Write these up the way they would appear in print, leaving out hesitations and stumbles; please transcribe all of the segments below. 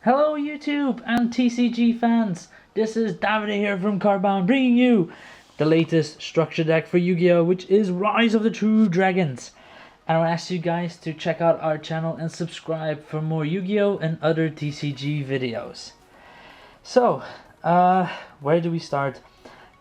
Hello YouTube and TCG fans, this is David here from Cardbound bringing you the latest structure deck for Yu-Gi-Oh! Which is Rise of the True Dragons. And I'll ask you guys to check out our channel and subscribe for more Yu-Gi-Oh! And other TCG videos. So, where do we start?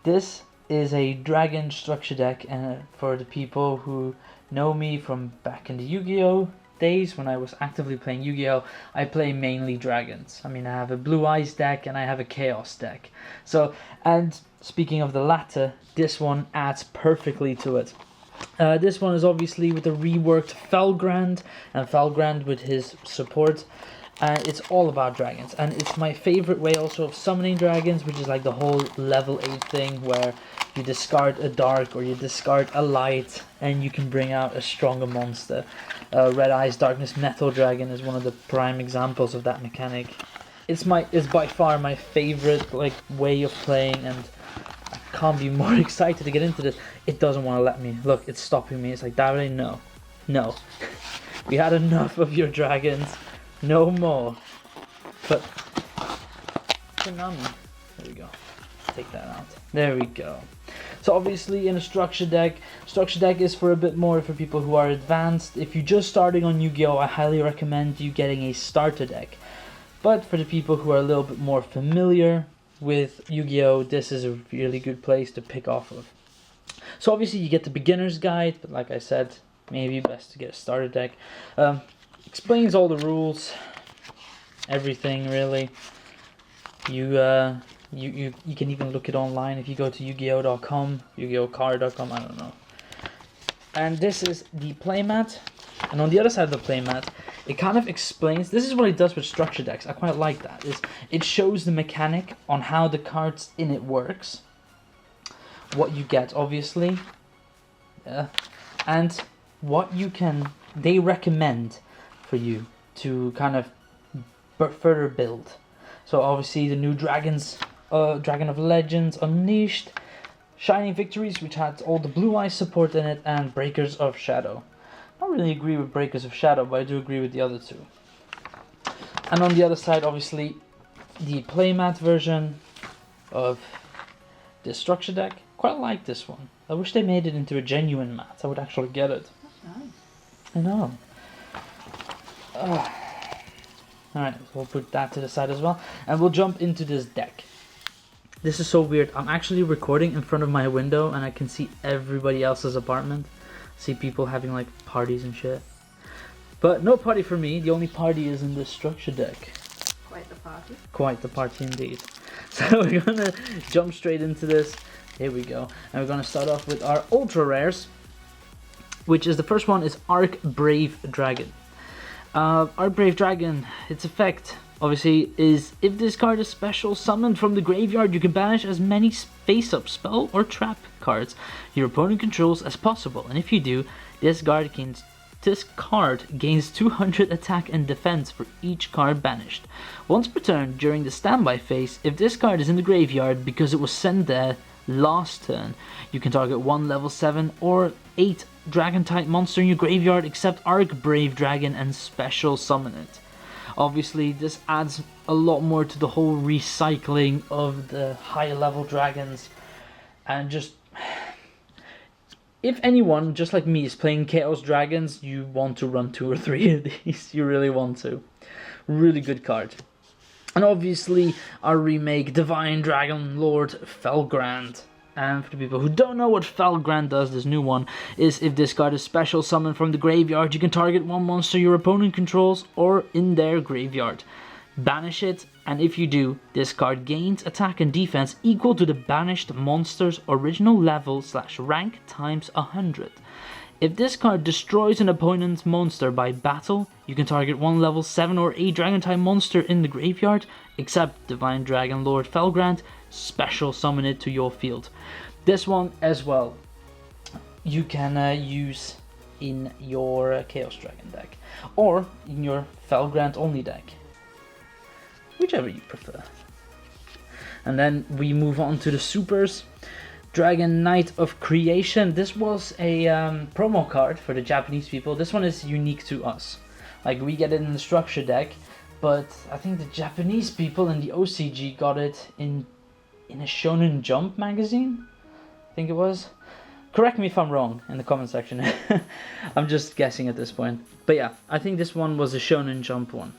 This is a dragon structure deck, and for the people who know me from back in the Yu-Gi-Oh! Days when I was actively playing Yu-Gi-Oh! I play mainly dragons. I mean, I have a Blue Eyes deck and I have a Chaos deck. So, and speaking of the latter, this one adds perfectly to it. This one is obviously with the reworked Felgrand, and Felgrand with his support. It's all about dragons, and it's my favorite way also of summoning dragons, which is like the whole level 8 thing where you discard a dark or you discard a light and you can bring out a stronger monster. Red Eyes Darkness Metal Dragon is one of the prime examples of that mechanic. It's by far my favorite way of playing, and I can't be more excited to get into this. It doesn't want to let me. Look, it's stopping me. It's like, David, no. We had enough of your dragons. No more. But Konami. There we go. Take that out. There we go. So obviously in a structure deck is for a bit more for people who are advanced. If you're just starting on Yu-Gi-Oh! I highly recommend you getting a starter deck. But for the people who are a little bit more familiar with Yu-Gi-Oh! This is a really good place to pick off of. So obviously you get the beginner's guide, but like I said, maybe best to get a starter deck. Explains all the rules, everything really. You can even look it online if you go to Yu-Gi-Oh.com, Yu-Gi-Oh.card.com, I don't know. And this is the playmat, and on the other side of the playmat, it kind of explains. This is what it does with structure decks. I quite like that. It shows the mechanic on how the cards in it works, what you get, obviously, and what they recommend for you to kind of further build. So obviously the new dragons, Dragon of Legends Unleashed, Shining Victories, which had all the Blue Eyes support in it, and Breakers of Shadow. I don't really agree with Breakers of Shadow, but I do agree with the other two. And on the other side, obviously, the playmat version of this structure deck. Quite like this one. I wish they made it into a genuine mat. I would actually get it. That's nice. I know. Alright, we'll put that to the side as well. And we'll jump into this deck. This is so weird. I'm actually recording in front of my window and I can see everybody else's apartment. See people having like parties and shit. But no party for me. The only party is in this structure deck. Quite the party. Quite the party indeed. So we're gonna jump straight into this. Here we go. And we're gonna start off with our ultra rares. Which is the first one is Arc Brave Dragon. Arc Brave Dragon, its effect, obviously, is if this card is special summoned from the graveyard, you can banish as many face-up spell or trap cards your opponent controls as possible. And if you do, this card gains 200 attack and defense for each card banished. Once per turn, during the standby phase, if this card is in the graveyard because it was sent there last turn, you can target one level 7 or 8 dragon type monster in your graveyard except Arc Brave Dragon and special summon it. Obviously this adds a lot more to the whole recycling of the higher level dragons, and just if anyone just like me is playing Chaos Dragons, you want to run 2 or 3 of these. You really want to. Really good card. And obviously our remake Divine Dragon Lord Felgrand. And for the people who don't know what Felgrand does, this new one, is if this card is special summoned from the graveyard, you can target one monster your opponent controls or in their graveyard. Banish it, and if you do, this card gains attack and defense equal to the banished monster's original level / rank times 100. If this card destroys an opponent's monster by battle, you can target one level 7 or 8 dragon type monster in the graveyard, except Divine Dragon Lord Felgrand, special summon it to your field. This one as well, you can use in your Chaos Dragon deck, or in your Felgrand only deck, whichever you prefer. And then we move on to the supers. Dragon Knight of Creation. This was a promo card for the Japanese people. This one is unique to us. Like, we get it in the structure deck, but I think the Japanese people in the OCG got it in a Shonen Jump magazine, I think it was. Correct me if I'm wrong in the comment section. I'm just guessing at this point. But yeah, I think this one was a Shonen Jump one.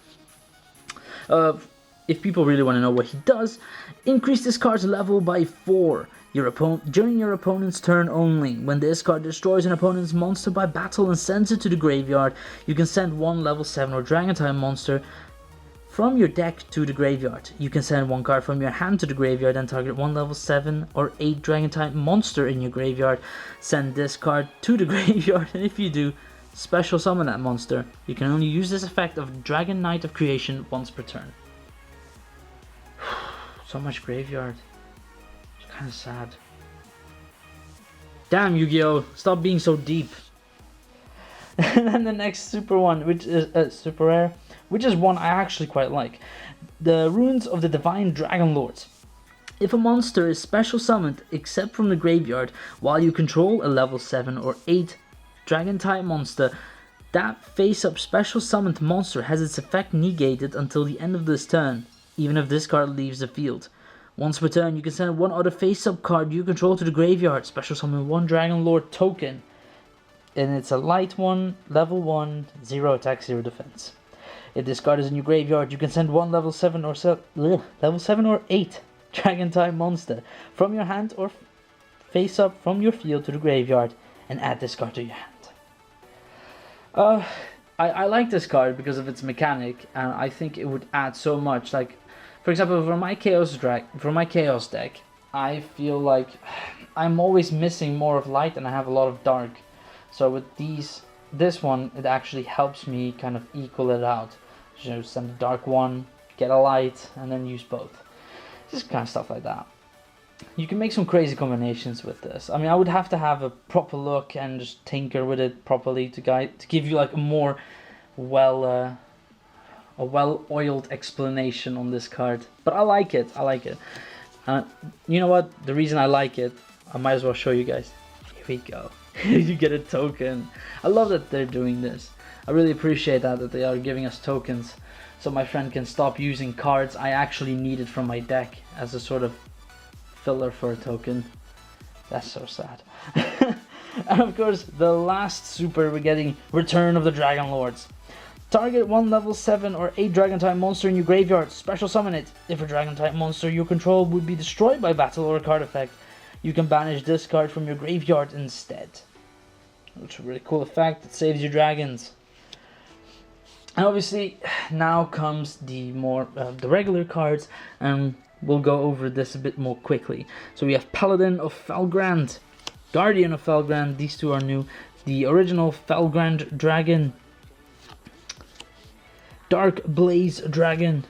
If people really want to know what he does, increase this card's level by 4 during your opponent's turn only. When this card destroys an opponent's monster by battle and sends it to the graveyard, you can send one level 7 or Dragon type monster from your deck to the graveyard. You can send one card from your hand to the graveyard and target one level 7 or 8 Dragon type monster in your graveyard. Send this card to the graveyard, and if you do, special summon that monster. You can only use this effect of Dragon Knight of Creation once per turn. So much graveyard. It's kind of sad. Damn, Yu-Gi-Oh! Stop being so deep. And then the next super one, which is super rare, which is one I actually quite like. The Runes of the Divine Dragon Lords. If a monster is special summoned except from the graveyard while you control a level 7 or 8 Dragon type monster, that face-up special summoned monster has its effect negated until the end of this turn, even if this card leaves the field. Once per turn, you can send one other face-up card you control to the graveyard, special summon one Dragon Lord token, and it's a light one, level 1, 0 attack, 0 defense. If this card is in your graveyard, you can send one level 7 or 8 Dragon type monster from your hand or face-up from your field to the graveyard, and add this card to your hand. I like this card because of its mechanic, and I think it would add so much. Like, for example, for my Chaos deck, I feel like I'm always missing more of light and I have a lot of dark. So with this one, it actually helps me kind of equal it out. So send a dark one, get a light, and then use both. Just kind of stuff like that. You can make some crazy combinations with this. I mean, I would have to have a proper look and just tinker with it properly to give you like a more well-oiled explanation on this card. But I like it. You know what? The reason I like it, I might as well show you guys. Here we go. You get a token. I love that they're doing this. I really appreciate that they are giving us tokens, so my friend can stop using cards I actually needed from my deck as a sort of filler for a token. That's so sad. And of course, the last super, we're getting Return of the Dragon Lords. Target one level 7 or 8 Dragon type monster in your graveyard, special summon it. If a Dragon type monster you control would be destroyed by battle or a card effect, you can banish this card from your graveyard instead. Which is a really cool effect, it saves your dragons. And obviously, now comes the regular cards, and we'll go over this a bit more quickly. So we have Paladin of Felgrand, Guardian of Felgrand, these two are new. The original Felgrand Dragon, Dark Blaze Dragon,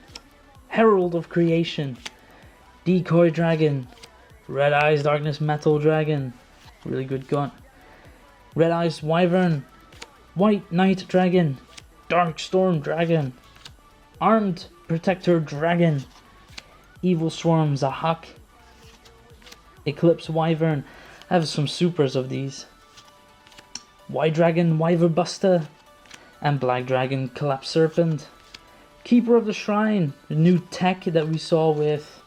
Herald of Creation, Decoy Dragon, Red Eyes Darkness Metal Dragon, really good gun, Red Eyes Wyvern, White Knight Dragon, Dark Storm Dragon, Armed Protector Dragon, Evil Swarm Zahak, Eclipse Wyvern. I have some supers of these. White Dragon Wyvern Buster, and Black Dragon Collapse Serpent. Keeper of the Shrine, the new tech that we saw with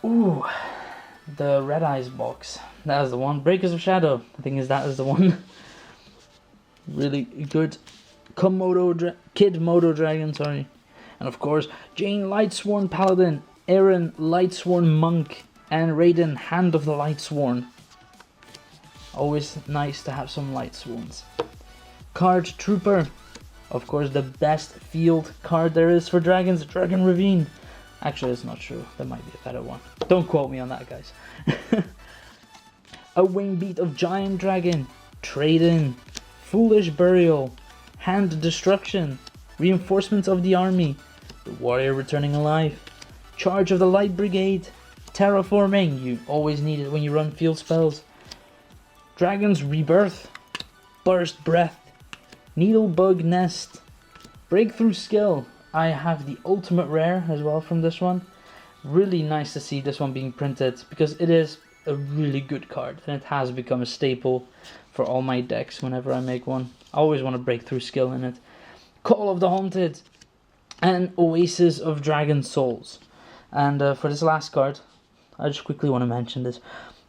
the Red Eyes box. That is the one. Breakers of Shadow, I think that is the one. Really good. Kid Moto Dragon, sorry. And of course, Jane Lightsworn Paladin, Aaron Lightsworn Monk, and Raiden Hand of the Lightsworn. Always nice to have some Lightsworns. Card Trooper, of course the best field card there is for dragons, Dragon Ravine. Actually, it's not true, there might be a better one. Don't quote me on that, guys. A Wingbeat of Giant Dragon, Trade-in, Foolish Burial, Hand Destruction, Reinforcements of the Army, the Warrior Returning Alive, Charge of the Light Brigade, Terraforming, you always need it when you run field spells, Dragon's Rebirth, Burst Breath, Needlebug Nest, Breakthrough Skill. I have the ultimate rare as well from this one. Really nice to see this one being printed because it is a really good card and it has become a staple for all my decks whenever I make one. I always want a Breakthrough Skill in it. Call of the Haunted, and Oasis of Dragon Souls. And for this last card, I just quickly want to mention this.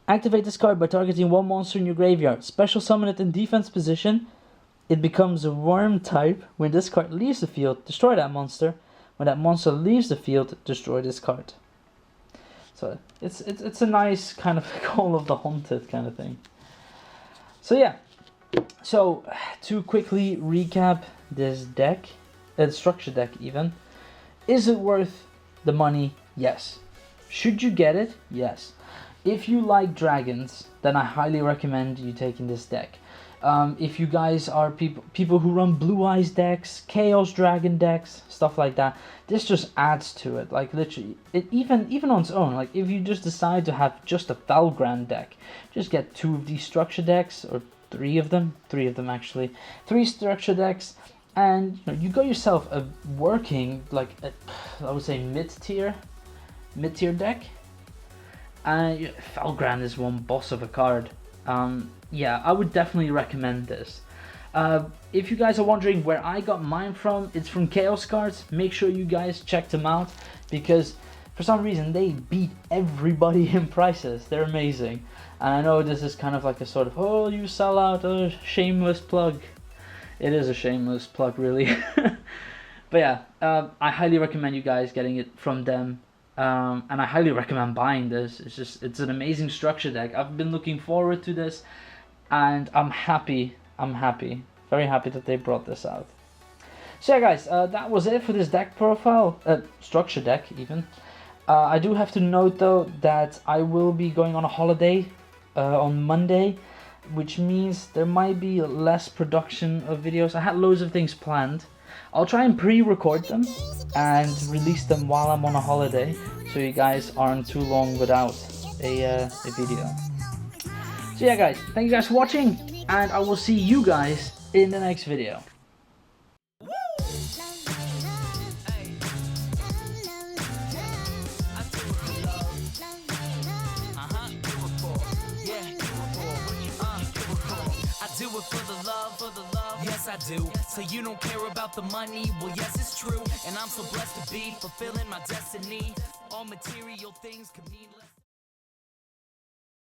Activate this card by targeting one monster in your graveyard. Special summon it in defense position. It becomes a worm type. When this card leaves the field, destroy that monster. When that monster leaves the field, destroy this card. So it's a nice kind of Call of the Haunted kind of thing. So yeah. So to quickly recap this deck, structure deck even. Is it worth the money? Yes. Should you get it? Yes. If you like dragons, then I highly recommend you taking this deck. If you guys are people who run Blue Eyes decks, Chaos Dragon decks, stuff like that, this just adds to it. Like literally, it even on its own. Like if you just decide to have just a Felgrand deck, just get 2 of these structure decks, or 3 of them actually, 3 structure decks, and you know, you got yourself a working, like I would say mid-tier deck. And Felgrand is one boss of a card. Yeah, I would definitely recommend this. If you guys are wondering where I got mine from, it's from Chaos Cards. Make sure you guys check them out, because for some reason they beat everybody in prices. They're amazing. And I know this is kind of like a sort of, oh, you sell out, a shameless plug. It is a shameless plug, really. But yeah, I highly recommend you guys getting it from them. And I highly recommend buying this. It's an amazing structure deck. I've been looking forward to this, and I'm happy, very happy that they brought this out. So yeah guys, that was it for this deck profile, structure deck even. I do have to note though that I will be going on a holiday on Monday, which means there might be less production of videos. I had loads of things planned. I'll try and pre-record them and release them while I'm on a holiday, so you guys aren't too long without a video. So yeah guys, thank you guys for watching, and I will see you guys in the next video. Do it for the love, yes I do. So you don't care about the money, well yes it's true. And I'm so blessed to be fulfilling my destiny. All material things could mean less.